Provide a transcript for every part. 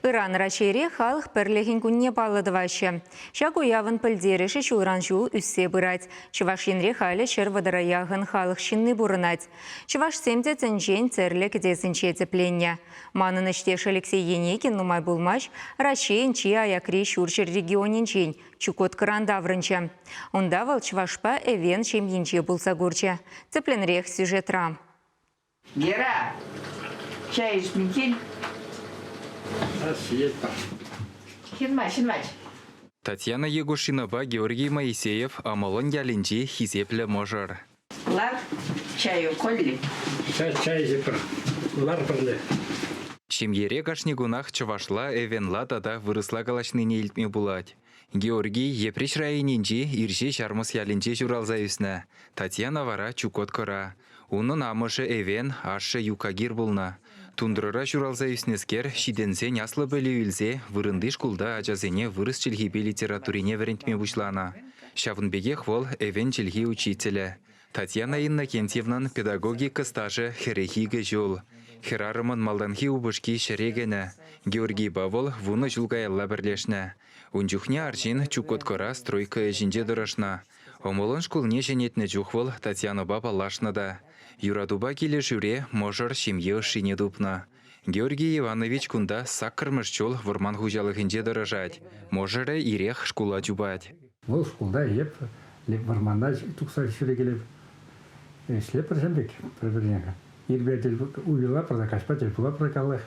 Иран рачейре халық пірлігін күнне балыдывашы. Шак уявын пілдеріші чулран жул үссе бұрат. Чываш енре халі шыр вадараяғын халық шинны бұрынат. Чываш семде цінжен церлік десінче цепленне. Манын іштеш Алексей Енекин нумай булмаш, рачейн чи аякри шуршыр регионинчен, чукот кырандаврынча. Ондавал чывашпа эвен шемьенче булса гурча. Цепленрех сюжетра. Гера, чай ішмекел? Хинмач. Татьяна Егушинова, Георгий Моисеев, Амалон Ялинчи, Хизепле Можар. Лар, чаю колли? Чай зепр. Лар пырлы. Шемьере кашнигунах чывашла эвенла тада вырысла калашныне илтме булать. Георгий епреш районинчи ирше шармыс ялинче журалза үсна. Татьяна вара чукот кора. Унын амышы эвен ашы юкагир булна. Тундрыра журалза үснескер шиденсен яслы бөлі үлзе вырынды шкулда ажазене вырыс чилхипе литературине верентме бушлана. Шавынбеге хвол эвен чилхи учителя. Татьяна Иннокентьевнан педагогика стажы херехиге жол. Херарымын малданхи убышки шерегені. Георгий Бавол вуны жулгаялла бірлешні. Унчухне арчин чукоткора стройка жинже дырышна. Омолын шкулне женетні жухвол Татьяна баба лашнада. Юрадуба келе жүре можыр шемье шине дупна. Георгий Иванович кунда саккырмыш чол вурман хужалығынже дырыжать. Можыры ирех шкула жубать. Ол шкулда еп, варманда тұқса жүре келіп, шлеп біржембек бір-бірінеға. Ирбердел уйла продакашпа телпула прокаллах.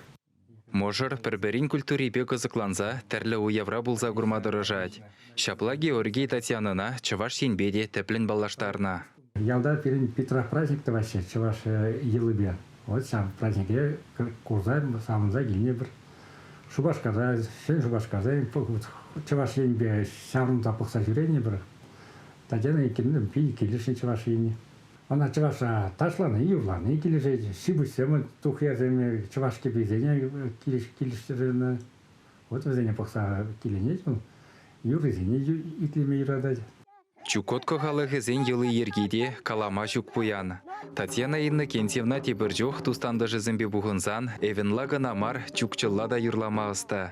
Можыр пірберін культурипе кызыкланса, тәрлі уявра булза гурма дырыжать. Шапла Георгий Татьянына чываш сенбеде тәплін балаштарына. Ялда перед Петра праздник-то вообще, чываш елыбе. Вот сам празднике курзай самынза келіне бір. Шубашказа, сен шубашказа, чываш енбе сямын тапықса жүрене бір. Татьяна екенім пей келешін чываш ені. Она чываша ташланы, ювланы келешет, шибусемы тухяземе чывашке безене келештеріні. Вот өзене пықса келенет, юрызене итлеме юрадать. Чукотко халыхызен йылы ергеде калама жүк буян. Татьяна Иннокентьевна тебіржух тустанды жызымбе бұғынзан, эвенла гынамар чукчылла да юрлама ыста.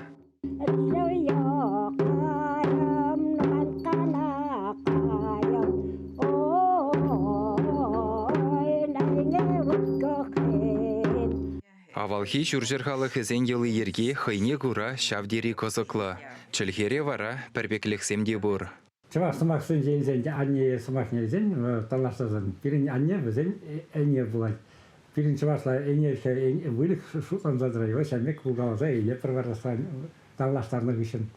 Авалхи шүржір халыхызен йылы ерге хайне гура шавдери козықлы. Чылхере вара пәрбекліксемде бұр. Чываш сымақсын жейнзен, анне сымақне зен, талаштазын. Пирин анне бізен әне бұлай. Пирин чывашла әне вылық шутан задырай. Ось әмек бұлғалаза әйе пірварастан талаштарны үшін.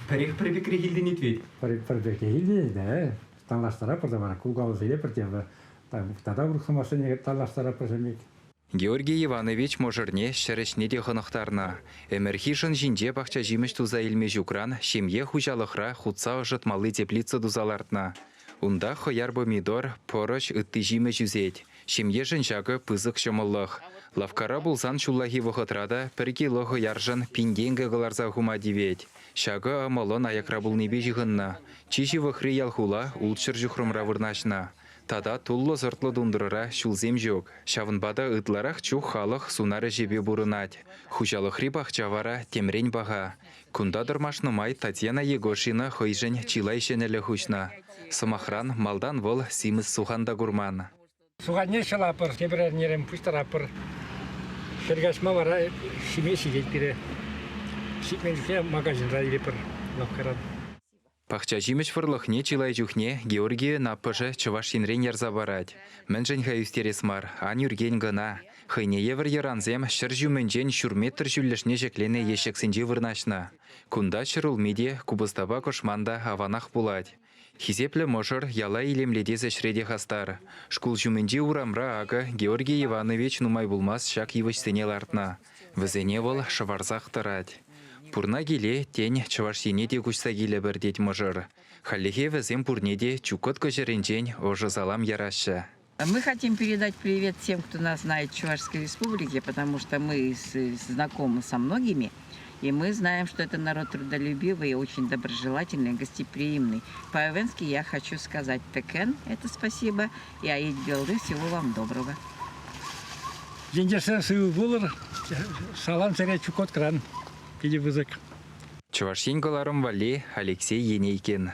Пәрек пәрбекре хилден етвет? Пәрбекре хилден, да. Талаштара пырда бара, құлғалаза әйе пірден. Тада бұрқ сымақсын талаштара піржемек. Георгий Иванович можырне шәрішне де қынықтарына. Әмірхишін жинже бақча жиміш туза илме жүкран, шемье хужалықра хутса ұжытмалы теплицы дузалартына. Унда хояр помидор, пороч үтті жиме жүзет. Шемье жынжағы пызық шымылық. Лавкара бұлсан шуллахи вұқытрада 1 кило хояржын пинденгі ғыларза хума девет. Шағы амалын аякра бұлнебе жығынна. Чиші вұқри ялхула ұлтшыр жүхрымра вырнашына. Тада туллы зыртлы дундырыра шулзем жоқ. Шавынбада ытларақ чух халық сунары жебе бұрынат. Хужалықри бақчавара темрен баға. Кундадыр машнымай Татьяна Егошина хойжын чилайшенелі хушна. Сымахран малдан вол симыз суханда гурман. Суғанне шалапыр, кебірернерім пұштарапыр. Шергашма вара шиме сидет бере. Шикменжіке магазинра елепір лавкаран. Пахча жимеш фырлықне чилай жүхне Георгия напыжы чывашинрен ярза барать. Мәнжін хайустересмар, ан юрген гына. Хайне евр яранзем шыр жүмінжен шүрметр жүлішне жеклене ешексенже вырнашна. Кунда шырул меде кубыстаба кошманда аванах булать. Хизеплі можыр яла илемледе зәшреде хастар. Шкул жүмінже урамра ага Георгий Иванович нумай булмас шак евішсене лартна. Візене вол шыварзақ тырать. Пурна келе тень чывашсене де күшса келе бір дет можыр. Халлихе візем пурнеде чукот көжеренжен ожы залам ярашы. Мы хотим передать привет тем, кто нас знает в Чувашской республике, потому что мы знакомы со многими. И мы знаем, что это народ трудолюбивый, очень доброжелательный, гостеприимный. По-эвенски я хочу сказать «текен» — это спасибо, и «аид белды» — всего вам доброго. Жендерсен сыйы болыр, салам сәрет чукот кран, кеде вызык. Чуваш енголарым Валли Алексей Енейкин.